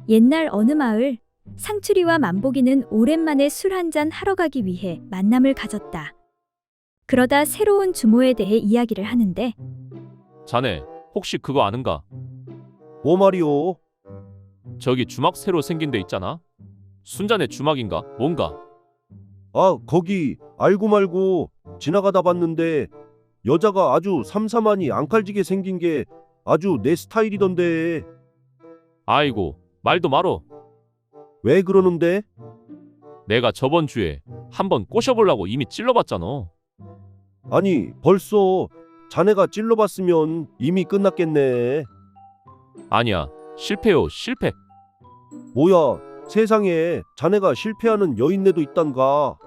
옛날 어느 마을, 상추리와 만복이는 오랜만에 술 한잔 하러 가기 위해 만남을 가졌다. 그러다 새로운 주모에 대해 이야기를 하는데 자네 혹시 그거 아는가? 뭐 말이오? 저기 주막 새로 생긴 데 있잖아. 순자네 주막인가? 뭔가. 아, 거기 알고 말고 지나가다 봤는데 여자가 아주 삼삼하니 앙칼지게 생긴 게 아주 내 스타일이던데. 아이고 말도 말어. 왜 그러는데? 내가 저번 주에 한번 꼬셔보려고 이미 찔러봤잖아. 아니, 벌써 자네가 찔러봤으면 이미 끝났겠네. 아니야 실패요 실패. 뭐야, 세상에 자네가 실패하는 여인네도 있단가.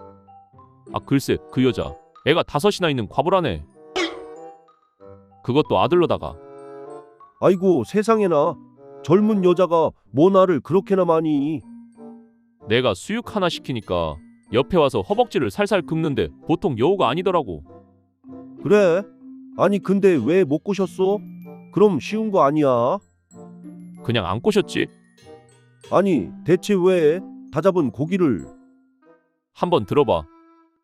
아 글쎄 그 여자 애가 5이나 있는 과부라네. 그것도 아들로다가. 아이고 세상에나, 젊은 여자가 뭐 나를 그렇게나 많이. 내가 수육 하나 시키니까 옆에 와서 허벅지를 살살 긁는데 보통 여우가 아니더라고. 그래? 아니 근데 왜 못 꼬셨어? 그럼 쉬운 거 아니야? 그냥 안 꼬셨지. 아니 대체 왜 다 잡은 고기를. 한번 들어봐.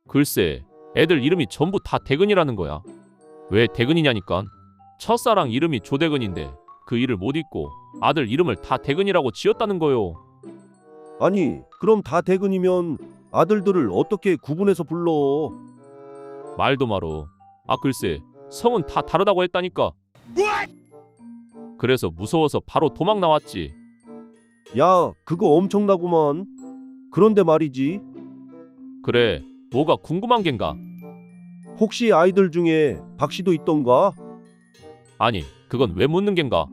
글쎄 애들 이름이 전부 다 대근이라는 거야. 왜 대근이냐니까. 첫사랑 이름이 조대근인데 그 일을 못 잊고 아들 이름을 다 대근이라고 지었다는 거요. 아니 그럼 다 대근이면 아들들을 어떻게 구분해서 불러? 말도 말어. 아 글쎄 성은 다 다르다고 했다니까. 그래서 무서워서 바로 도망 나왔지. 야, 그거 엄청나구만. 그런데 말이지, 그래 뭐가 궁금한 겐가? 혹시 아이들 중에 박씨도 있던가? 아니 그건 왜 묻는 겐가?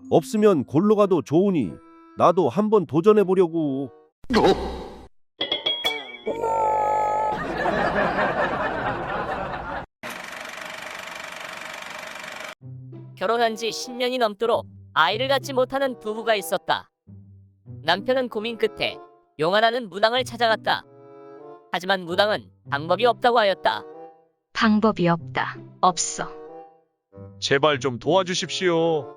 없으면 골로 가도 좋으니 나도 한번 도전해 보려고. 결혼한 지 10년이 넘도록 아이를 갖지 못하는 부부가 있었다. 남편은 고민 끝에 용하나는 무당을 찾아갔다. 하지만 무당은 방법이 없다고 하였다. 방법이 없다. 없어. 제발 좀 도와주십시오.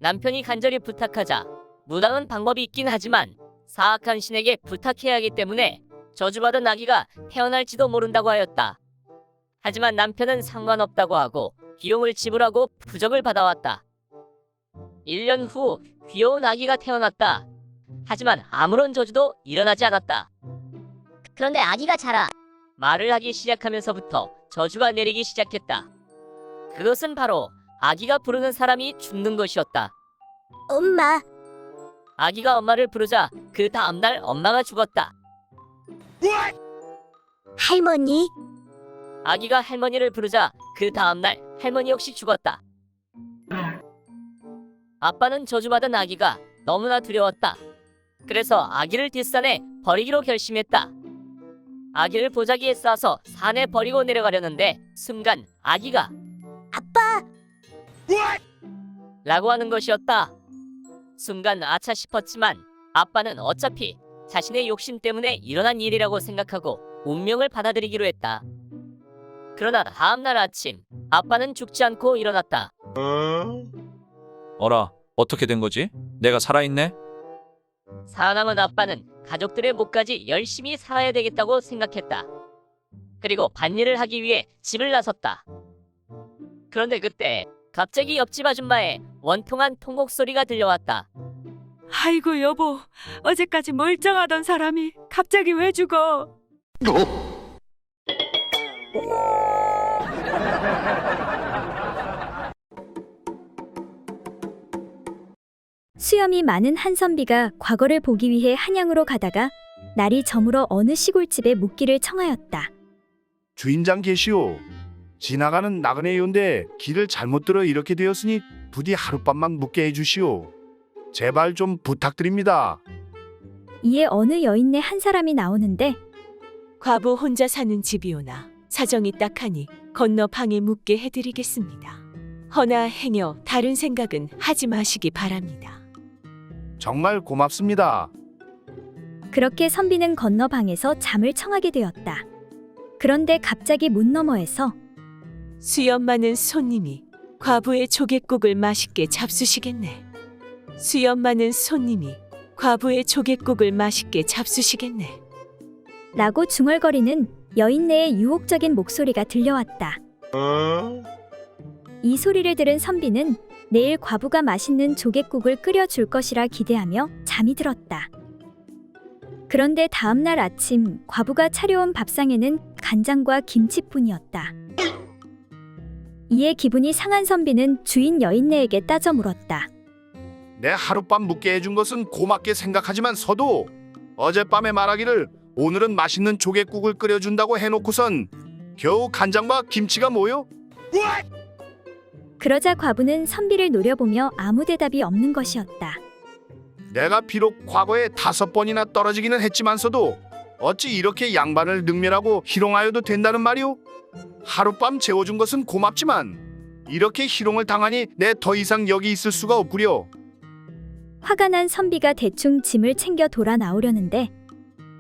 남편이 간절히 부탁하자 무당은 방법이 있긴 하지만 사악한 신에게 부탁해야 하기 때문에 저주받은 아기가 태어날지도 모른다고 하였다. 하지만 남편은 상관없다고 하고 비용을 지불하고 부적을 받아왔다. 1년 후 귀여운 아기가 태어났다. 하지만 아무런 저주도 일어나지 않았다. 그런데 아기가 자라. 말을 하기 시작하면서부터 저주가 내리기 시작했다. 그것은 바로 아기가 부르는 사람이 죽는 것이었다. 엄마. 아기가 엄마를 부르자 그 다음날 엄마가 죽었다. 할머니. 아기가 할머니를 부르자 그 다음날 할머니 역시 죽었다. 아빠는 저주받은 아기가 너무나 두려웠다. 그래서 아기를 뒷산에 버리기로 결심했다. 아기를 보자기에 싸서 산에 버리고 내려가려는데 순간 아기가 아빠. 라고 하는 것이었다. 순간 아차 싶었지만 아빠는 어차피 자신의 욕심 때문에 일어난 일이라고 생각하고 운명을 받아들이기로 했다. 그러나 다음날 아침 아빠는 죽지 않고 일어났다. 어라, 어떻게 된 거지? 내가 살아있네? 살아남은 아빠는 가족들의 목까지 열심히 살아야 되겠다고 생각했다. 그리고 밭일을 하기 위해 집을 나섰다. 그런데 그때 갑자기 옆집 아줌마의 원통한 통곡 소리가 들려왔다. 아이고 여보, 어제까지 멀쩡하던 사람이 갑자기 왜 죽어? 수염이 많은 한선비가 과거를 보기 위해 한양으로 가다가 날이 저물어 어느 시골집에 묵기를 청하였다. 주인장 계시오. 지나가는 나그네 요인데 길을 잘못 들어 이렇게 되었으니 부디 하룻밤만 묵게 해주시오. 제발 좀 부탁드립니다. 이에 어느 여인네 한 사람이 나오는데 과부 혼자 사는 집이오나 사정이 딱하니 건너 방에 묵게 해드리겠습니다. 허나 행여 다른 생각은 하지 마시기 바랍니다. 정말 고맙습니다. 그렇게 선비는 건너 방에서 잠을 청하게 되었다. 그런데 갑자기 문 너머에서 수염 많은 손님이 과부의 조갯국을 맛있게 잡수시겠네. 수염 많은 손님이 과부의 조개국을 맛있게 잡수시겠네. 라고 중얼거리는 여인네의 유혹적인 목소리가 들려왔다. 이 소리를 들은 선비는 내일 과부가 맛있는 조개국을 끓여줄 것이라 기대하며 잠이 들었다. 그런데 다음날 아침 과부가 차려온 밥상에는 간장과 김치뿐이었다. 이에 기분이 상한 선비는 주인 여인네에게 따져 물었다. 내 하룻밤 묵게 해준 것은 고맙게 생각하지만 서도 어젯밤에 말하기를 오늘은 맛있는 조개국을 끓여준다고 해놓고선 겨우 간장과 김치가 뭐요? 그러자 과부는 선비를 노려보며 아무 대답이 없는 것이었다. 내가 비록 과거에 5번이나 떨어지기는 했지만서도 어찌 이렇게 양반을 능멸하고 희롱하여도 된다는 말이오? 하룻밤 재워준 것은 고맙지만 이렇게 희롱을 당하니 내 더 이상 여기 있을 수가 없구려. 화가 난 선비가 대충 짐을 챙겨 돌아 나오려는데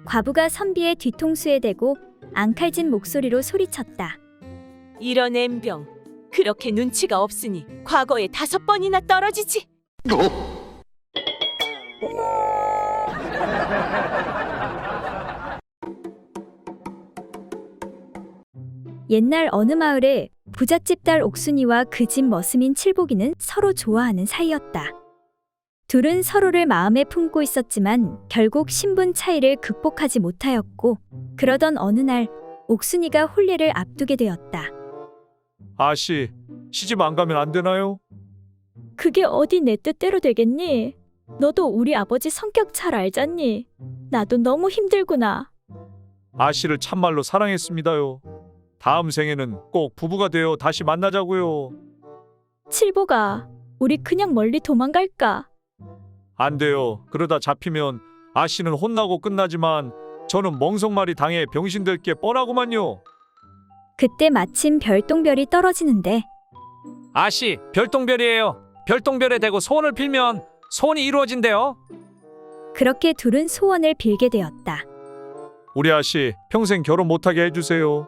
과부가 선비의 뒤통수에 대고 앙칼진 목소리로 소리쳤다. 이런 엠병, 그렇게 눈치가 없으니 과거에 5번이나 떨어지지. 옛날 어느 마을에 부잣집 딸 옥순이와 그 집 머슴인 칠복이는 서로 좋아하는 사이였다. 둘은 서로를 마음에 품고 있었지만 결국 신분 차이를 극복하지 못하였고, 그러던 어느 날 옥순이가 혼례를 앞두게 되었다. 아씨, 시집 안 가면 안 되나요? 그게 어디 내 뜻대로 되겠니? 너도 우리 아버지 성격 잘 알잖니? 나도 너무 힘들구나. 아씨를 참말로 사랑했습니다요. 다음 생에는 꼭 부부가 되어 다시 만나자고요. 칠복아, 우리 그냥 멀리 도망갈까? 안 돼요. 그러다 잡히면 아씨는 혼나고 끝나지만 저는 멍석말이 당해 병신될 게 뻔하구만요. 그때 마침 별똥별이 떨어지는데 아씨, 별똥별이에요. 별똥별에 대고 소원을 빌면 소원이 이루어진대요. 그렇게 둘은 소원을 빌게 되었다. 우리 아씨 평생 결혼 못하게 해주세요.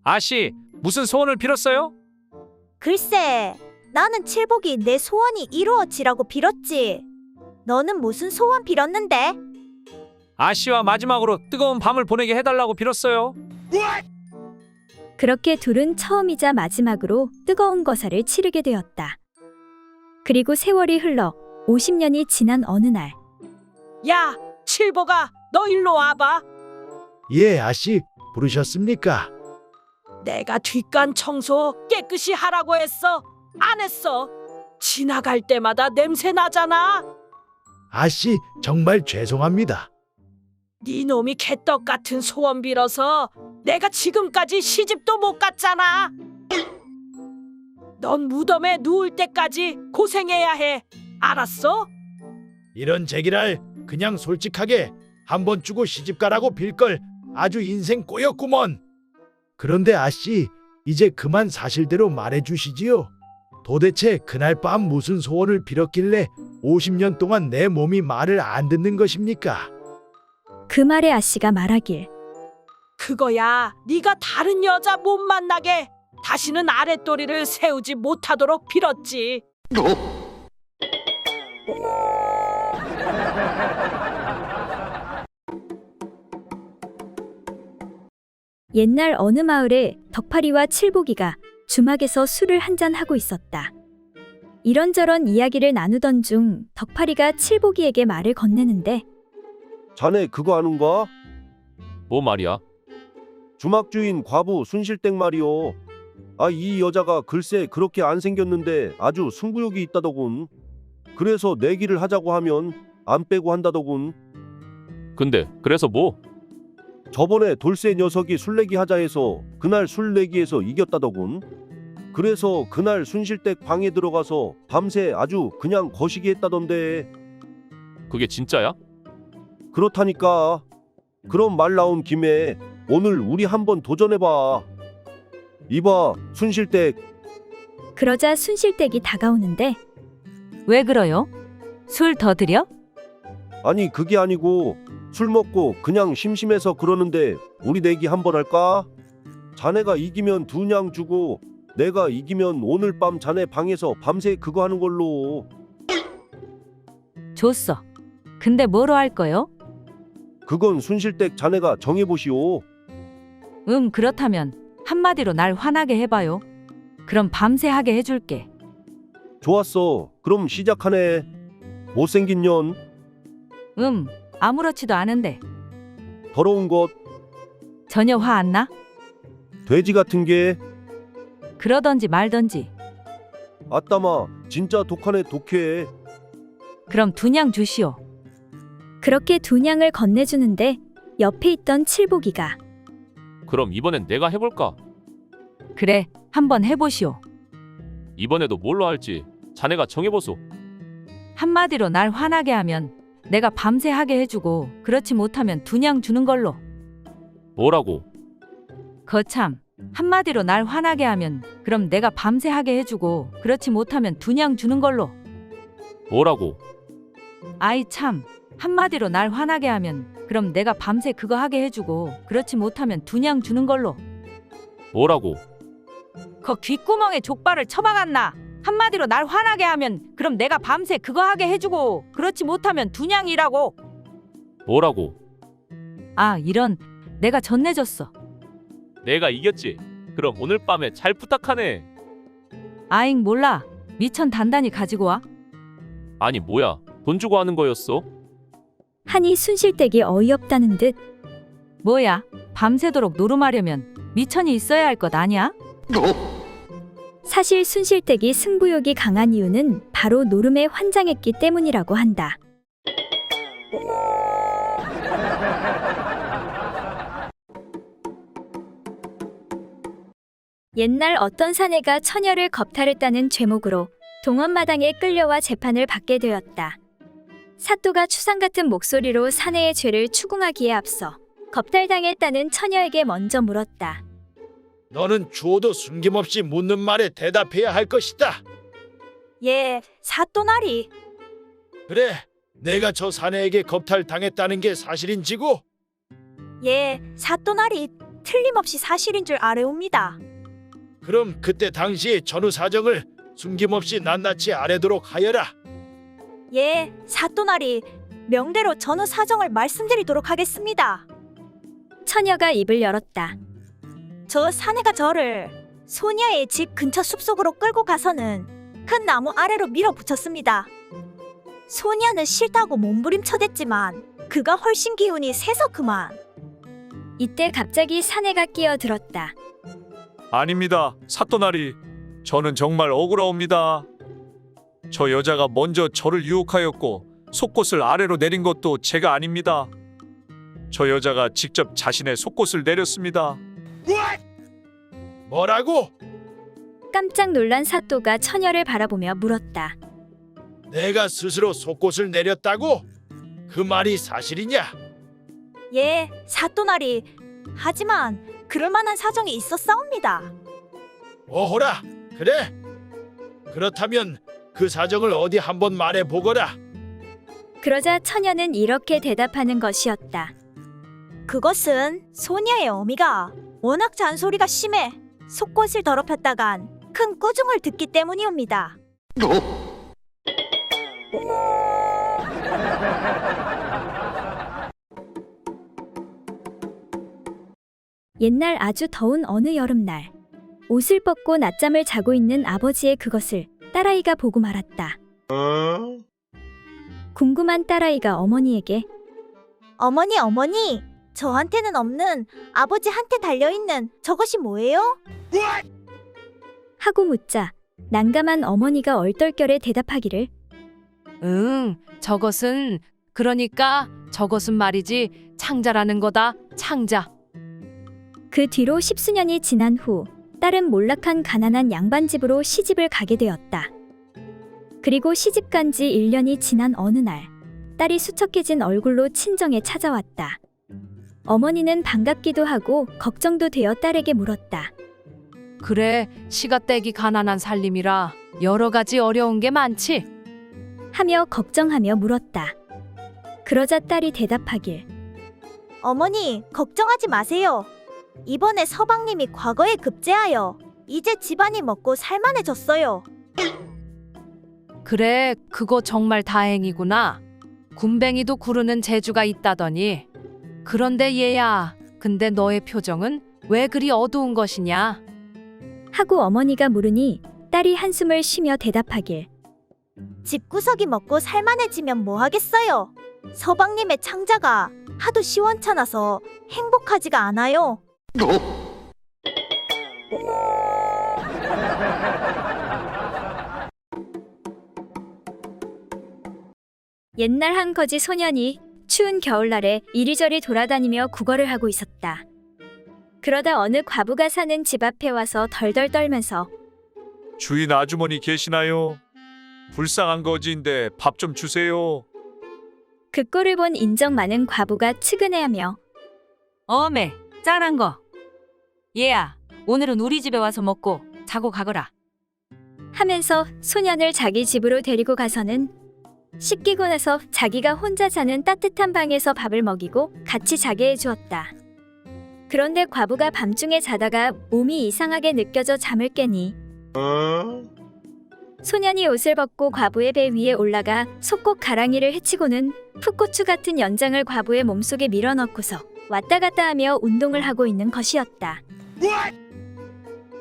아씨, 무슨 소원을 빌었어요? 글쎄, 나는 칠복이 내 소원이 이루어지라고 빌었지. 너는 무슨 소원 빌었는데? 아씨와 마지막으로 뜨거운 밤을 보내게 해달라고 빌었어요. 그렇게 둘은 처음이자 마지막으로 뜨거운 거사를 치르게 되었다. 그리고 세월이 흘러 50년이 지난 어느 날 야, 칠복아, 너 일로 와봐. 예, 아씨, 부르셨습니까? 내가 뒷간 청소 깨끗이 하라고 했어. 안 했어. 지나갈 때마다 냄새 나잖아. 아씨, 정말 죄송합니다. 네 놈이 개떡 같은 소원 빌어서 내가 지금까지 시집도 못 갔잖아. 넌 무덤에 누울 때까지 고생해야 해. 알았어? 이런 제기랄 그냥 솔직하게 한번 주고 시집가라고 빌걸 아주 인생 꼬였구먼. 그런데 아씨, 이제 그만 사실대로 말해주시지요. 도대체 그날 밤 무슨 소원을 빌었길래 50년 동안 내 몸이 말을 안 듣는 것입니까? 그 말에 아씨가 말하길 그거야, 네가 다른 여자 못 만나게 다시는 아랫도리를 세우지 못하도록 빌었지. 옛날 어느 마을에 덕파리와 칠복이가 주막에서 술을 한잔 하고 있었다. 이런저런 이야기를 나누던 중 덕파리가 칠복이에게 말을 건네는데 자네 그거 아는가? 뭐 말이야? 주막주인 과부 순실댁 말이오. 이 여자가 글쎄 그렇게 안 생겼는데 아주 승부욕이 있다더군. 그래서 내기를 하자고 하면 안 빼고 한다더군. 근데 그래서 뭐? 저번에 돌쇠 녀석이 술내기 하자 해서 그날 술내기에서 이겼다더군. 그래서 그날 순실댁 방에 들어가서 밤새 아주 그냥 거시기 했다던데. 그게 진짜야? 그렇다니까. 그럼 말 나온 김에 오늘 우리 한번 도전해봐. 이봐, 순실댁. 그러자 순실댁이 다가오는데 왜 그러요? 술 더 드려? 아니 그게 아니고 술 먹고 그냥 심심해서 그러는데 우리 내기 한번 할까? 자네가 이기면 2냥 주고 내가 이기면 오늘 밤 자네 방에서 밤새 그거 하는 걸로. 줬어. 근데 뭐로 할 거요? 그건 순실댁 자네가 정해보시오. 그렇다면 한마디로 날 화나게 해봐요. 그럼 밤새 하게 해줄게. 좋았어. 그럼 시작하네. 못생긴 년, 아무렇지도 않은데 더러운 것, 전혀 화 안 나? 돼지 같은 게. 그러던지 말던지. 아따마, 진짜 독하네 독해. 그럼 2냥 주시오. 그렇게 2냥을 건네주는데 옆에 있던 칠복이가 그럼 이번엔 내가 해볼까? 그래, 한번 해보시오. 이번에도 뭘로 할지 자네가 정해보소. 한마디로 날 화나게 하면 내가 밤새 하게 해주고 그렇지 못하면 2냥 주는 걸로. 뭐라고? 거참, 한마디로 날 화나게 하면 그럼 내가 밤새 하게 해주고 그렇지 못하면 2냥 주는 걸로. 뭐라고? 아이 참, 한마디로 날 화나게 하면 그럼 내가 밤새 그거 하게 해주고 그렇지 못하면 2냥 주는 걸로. 뭐라고? 거 귓구멍에 족발을 쳐박았나? 한마디로 날 화나게 하면 그럼 내가 밤새 그거 하게 해주고 그렇지 못하면 2냥이라고. 뭐라고? 아 이런, 내가 전내줬어. 내가 이겼지? 그럼 오늘 밤에 잘 부탁하네. 아잉 몰라, 미천 단단히 가지고 와. 아니 뭐야, 돈 주고 하는 거였어? 하니 순실댁이 어이없다는 듯 뭐야, 밤새도록 노름하려면 미천이 있어야 할 것 아니야? 사실 순실댁이 승부욕이 강한 이유는 바로 노름에 환장했기 때문이라고 한다. 옛날 어떤 사내가 처녀를 겁탈했다는 죄목으로 동원마당에 끌려와 재판을 받게 되었다. 사또가 추상 같은 목소리로 사내의 죄를 추궁하기에 앞서 겁탈당했다는 처녀에게 먼저 물었다. 너는 주어도 숨김없이 묻는 말에 대답해야 할 것이다. 예, 사또나리. 그래, 내가 저 사내에게 겁탈당했다는 게 사실인지고? 예, 사또나리. 틀림없이 사실인 줄 아뢰옵니다. 그럼 그때 당시의 전후 사정을 숨김없이 낱낱이 아뢰도록 하여라. 예, 사또나리. 명대로 전후 사정을 말씀드리도록 하겠습니다. 처녀가 입을 열었다. 저 사내가 저를 소녀의 집 근처 숲속으로 끌고 가서는 큰 나무 아래로 밀어붙였습니다. 소녀는 싫다고 몸부림쳐댔지만 그가 훨씬 기운이 세서 그만. 이때 갑자기 사내가 끼어들었다. 아닙니다, 사또나리. 저는 정말 억울하옵니다. 저 여자가 먼저 저를 유혹하였고 속옷을 아래로 내린 것도 제가 아닙니다. 저 여자가 직접 자신의 속옷을 내렸습니다. 뭐라고? 깜짝 놀란 사또가 처녀를 바라보며 물었다. 내가 스스로 속옷을 내렸다고? 그 말이 사실이냐? 예, 사또나리. 하지만 그럴 만한 사정이 있었사옵니다. 오호라, 그래? 그렇다면 그 사정을 어디 한번 말해보거라. 그러자 처녀는 이렇게 대답하는 것이었다. 그것은 소녀의 어미가 워낙 잔소리가 심해 속옷을 더럽혔다간 큰 꾸중을 듣기 때문이옵니다. 옛날 아주 더운 어느 여름날, 옷을 벗고 낮잠을 자고 있는 아버지의 그것을 딸아이가 보고 말았다. 궁금한 딸아이가 어머니에게 어머니, 어머니, 저한테는 없는 아버지한테 달려있는 저것이 뭐예요? 하고 묻자 난감한 어머니가 얼떨결에 대답하기를 저것은 그러니까 저것은 말이지 창자라는 거다. 창자. 그 뒤로 10수년이 지난 후 딸은 몰락한 가난한 양반집으로 시집을 가게 되었다. 그리고 시집 간 지 1년이 지난 어느 날 딸이 수척해진 얼굴로 친정에 찾아왔다. 어머니는 반갑기도 하고 걱정도 되어 딸에게 물었다. 그래, 시가댁이 가난한 살림이라 여러 가지 어려운 게 많지? 하며 걱정하며 물었다. 그러자 딸이 대답하길 어머니, 걱정하지 마세요. 이번에 서방님이 과거에 급제하여 이제 집안이 먹고 살만해졌어요. 그래, 그거 정말 다행이구나. 굼벵이도 구르는 재주가 있다더니. 그런데 얘야, 근데 너의 표정은 왜 그리 어두운 것이냐? 하고 어머니가 물으니 딸이 한숨을 쉬며 대답하길. 집구석이 먹고 살만해지면 뭐 하겠어요? 서방님의 창자가 하도 시원찮아서 행복하지가 않아요. 옛날 한 거지 소년이 추운 겨울날에 이리저리 돌아다니며 구걸을 하고 있었다. 그러다 어느 과부가 사는 집 앞에 와서 덜덜 떨면서 주인 아주머니 계시나요? 불쌍한 거지인데 밥 좀 주세요. 그 꼴을 본 인정 많은 과부가 측은해하며 어메, 짠한 거. 얘야, 오늘은 우리 집에 와서 먹고 자고 가거라. 하면서 소년을 자기 집으로 데리고 가서는 씻기고 나서 자기가 혼자 자는 따뜻한 방에서 밥을 먹이고 같이 자게 해주었다. 그런데 과부가 밤중에 자다가 몸이 이상하게 느껴져 잠을 깨니 소년이 옷을 벗고 과부의 배 위에 올라가 속꼭 가랑이를 헤치고는 풋고추 같은 연장을 과부의 몸속에 밀어넣고서 왔다 갔다 하며 운동을 하고 있는 것이었다.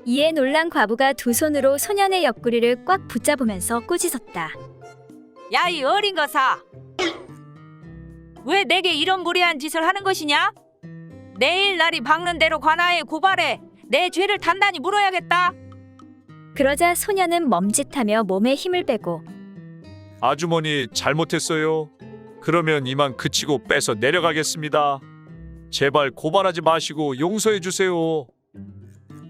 이에 놀란 과부가 두 손으로 소년의 옆구리를 꽉 붙잡으면서 꾸짖었다. 야, 이 어린 거사! 왜 내게 이런 무례한 짓을 하는 것이냐? 내일 날이 밝는 대로 관아에 고발해 내 죄를 단단히 물어야겠다. 그러자 소년은 멈짓하며 몸에 힘을 빼고 아주머니 잘못했어요. 그러면 이만 그치고 빼서 내려가겠습니다. 제발 고발하지 마시고 용서해 주세요.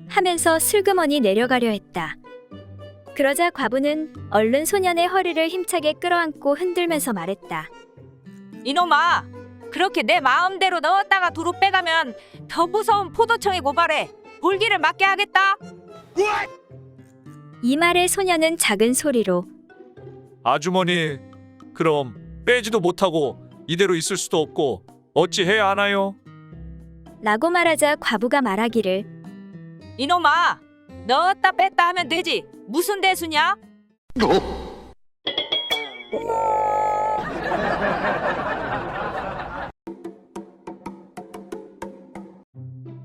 하면서 슬그머니 내려가려 했다. 그러자 과부는 얼른 소년의 허리를 힘차게 끌어안고 흔들면서 말했다. 이놈아, 그렇게 내 마음대로 넣었다가 도로 빼가면 더 무서운 포도청에 고발해 볼기를 맞게 하겠다. 이 말에 소년은 작은 소리로 아주머니, 그럼 빼지도 못하고 이대로 있을 수도 없고 어찌 해야 하나요? 라고 말하자 과부가 말하기를. 이놈아, 넣었다 뺐다 하면 되지 무슨 대수냐?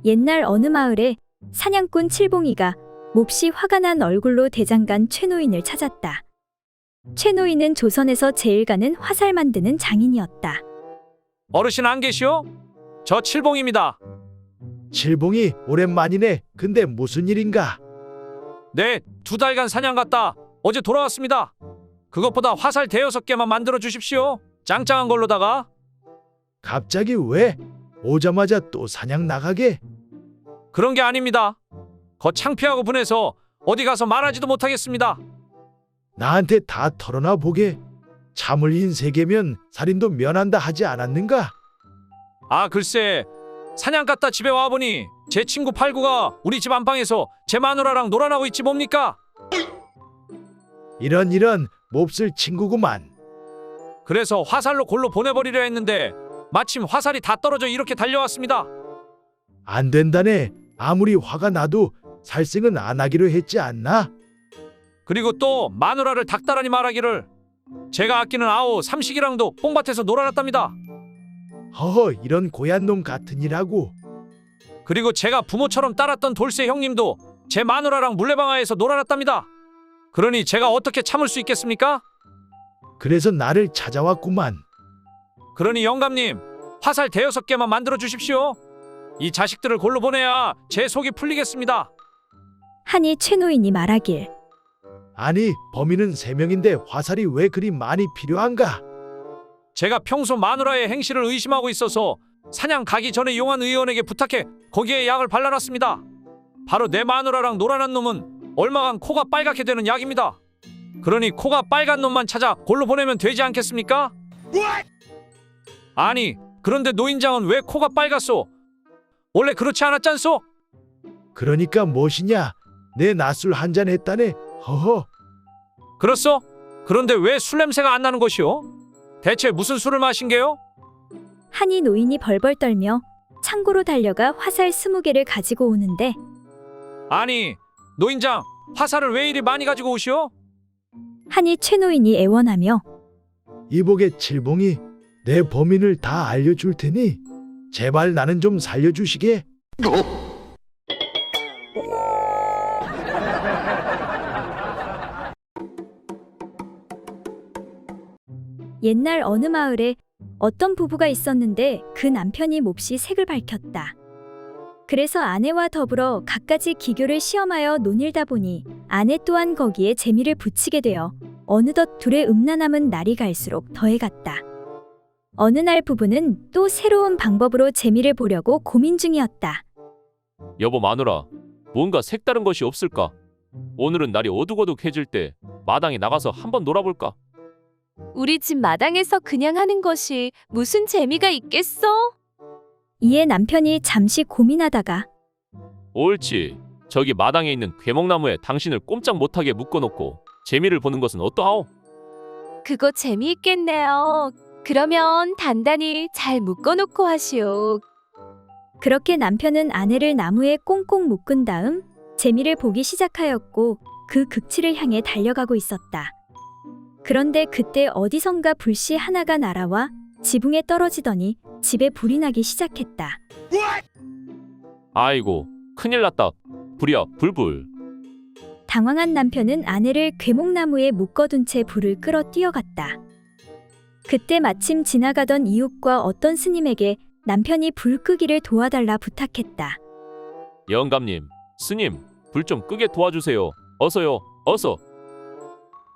옛날 어느 마을에 사냥꾼 칠봉이가 몹시 화가 난 얼굴로 대장간 최노인을 찾았다. 최노인은 조선에서 제일 가는 화살 만드는 장인이었다. 어르신 안 계시오? 저 칠봉입니다. 칠봉이 오랜만이네. 근데 무슨 일인가? 네, 2달간 사냥 갔다 어제 돌아왔습니다. 그것보다 화살 5-6개만 만들어 주십시오. 짱짱한 걸로다가. 갑자기 왜? 오자마자 또 사냥 나가게? 그런 게 아닙니다. 거 창피하고 분해서 어디 가서 말하지도 못하겠습니다. 나한테 다 털어놔 보게. 참을인 3개면 살인도 면한다 하지 않았는가? 아, 글쎄, 사냥 갔다 집에 와보니 제 친구 팔구가 우리 집 안방에서 제 마누라랑 놀아나고 있지 뭡니까? 이런 몹쓸 친구구만. 그래서 화살로 골로 보내버리려 했는데 마침 화살이 다 떨어져 이렇게 달려왔습니다. 안 된다네. 아무리 화가 나도 살생은 안 하기로 했지 않나? 그리고 또 마누라를 닥달하니 말하기를 제가 아끼는 아오 삼식이랑도 뽕밭에서 놀아놨답니다. 허허, 이런 고얀 놈 같으니라고. 그리고 제가 부모처럼 따랐던 돌쇠 형님도 제 마누라랑 물레방아에서 놀아놨답니다. 그러니 제가 어떻게 참을 수 있겠습니까? 그래서 나를 찾아왔구만. 그러니 영감님, 화살 5-6개만 만들어 주십시오. 이 자식들을 골로 보내야 제 속이 풀리겠습니다. 하니 최노인이 말하길. 아니, 범인은 3명인데 화살이 왜 그리 많이 필요한가? 제가 평소 마누라의 행실을 의심하고 있어서 사냥 가기 전에 용한 의원에게 부탁해 거기에 약을 발라놨습니다. 바로 내 마누라랑 놀아난 놈은 얼마간 코가 빨갛게 되는 약입니다. 그러니 코가 빨간 놈만 찾아 골로 보내면 되지 않겠습니까? 아니, 그런데 노인장은 왜 코가 빨갛소? 원래 그렇지 않았잖소? 그러니까 무엇이냐? 내 낮술 한잔 했다네. 허허. 그렇소? 그런데 왜 술 냄새가 안 나는 것이오? 대체 무슨 술을 마신 게요? 하니 노인이 벌벌 떨며 창고로 달려가 화살 20개를 가지고 오는데 아니, 노인장, 화살을 왜 이리 많이 가지고 오시오? 하니 최노인이 애원하며 이복의 칠봉이 내 범인을 다 알려줄 테니 제발 나는 좀 살려주시게. 옛날 어느 마을에 어떤 부부가 있었는데 그 남편이 몹시 색을 밝혔다. 그래서 아내와 더불어 갖가지 기교를 시험하여 논일다 보니 아내 또한 거기에 재미를 붙이게 되어 어느덧 둘의 음란함은 날이 갈수록 더해갔다. 어느 날 부부는 또 새로운 방법으로 재미를 보려고 고민 중이었다. 여보 마누라, 뭔가 색다른 것이 없을까? 오늘은 날이 어둑어둑해질 때 마당에 나가서 한번 놀아볼까? 우리 집 마당에서 그냥 하는 것이 무슨 재미가 있겠어? 이에 남편이 잠시 고민하다가 옳지. 저기 마당에 있는 괴목나무에 당신을 꼼짝 못하게 묶어놓고 재미를 보는 것은 어떠하오? 그거 재미있겠네요. 그러면 단단히 잘 묶어놓고 하시오. 그렇게 남편은 아내를 나무에 꽁꽁 묶은 다음 재미를 보기 시작하였고 그 극치를 향해 달려가고 있었다. 그런데 그때 어디선가 불씨 하나가 날아와 지붕에 떨어지더니 집에 불이 나기 시작했다. 아이고, 큰일 났다. 불이야, 불불. 당황한 남편은 아내를 괴목나무에 묶어둔 채 불을 끌어 뛰어갔다. 그때 마침 지나가던 이웃과 어떤 스님에게 남편이 불 끄기를 도와달라 부탁했다. 영감님, 스님, 불 좀 끄게 도와주세요. 어서요, 어서.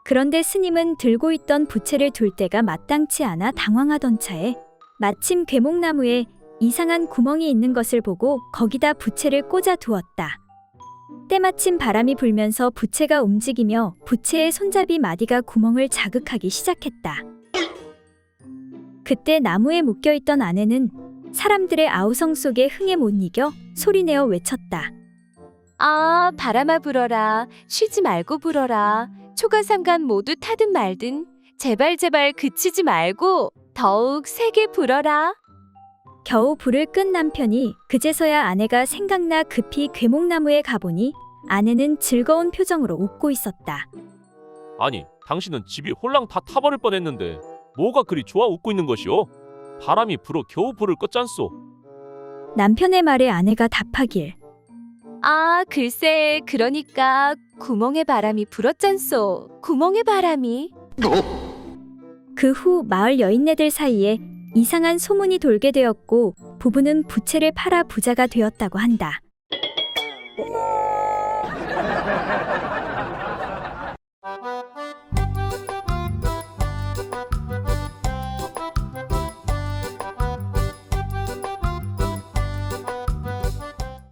그런데 스님은 들고 있던 부채를 둘 때가 마땅치 않아 당황하던 차에 마침 괴목나무에 이상한 구멍이 있는 것을 보고 거기다 부채를 꽂아 두었다. 때마침 바람이 불면서 부채가 움직이며 부채의 손잡이 마디가 구멍을 자극하기 시작했다. 그때 나무에 묶여있던 아내는 사람들의 아우성 속에 흥에 못 이겨 소리내어 외쳤다. 아, 바람아 불어라. 쉬지 말고 불어라. 초가삼간 모두 타든 말든 제발 그치지 말고 더욱 세게 불어라. 겨우 불을 끈 남편이 그제서야 아내가 생각나 급히 괴목나무에 가보니 아내는 즐거운 표정으로 웃고 있었다. 아니, 당신은 집이 홀랑 다 타버릴 뻔했는데 뭐가 그리 좋아 웃고 있는 것이오? 바람이 불어 겨우 불을 껐잖소. 남편의 말에 아내가 답하길. 아, 글쎄, 그러니까 구멍에 바람이 불었잖소. 구멍에 바람이. 그 후 마을 여인네들 사이에 이상한 소문이 돌게 되었고 부부는 부채를 팔아 부자가 되었다고 한다.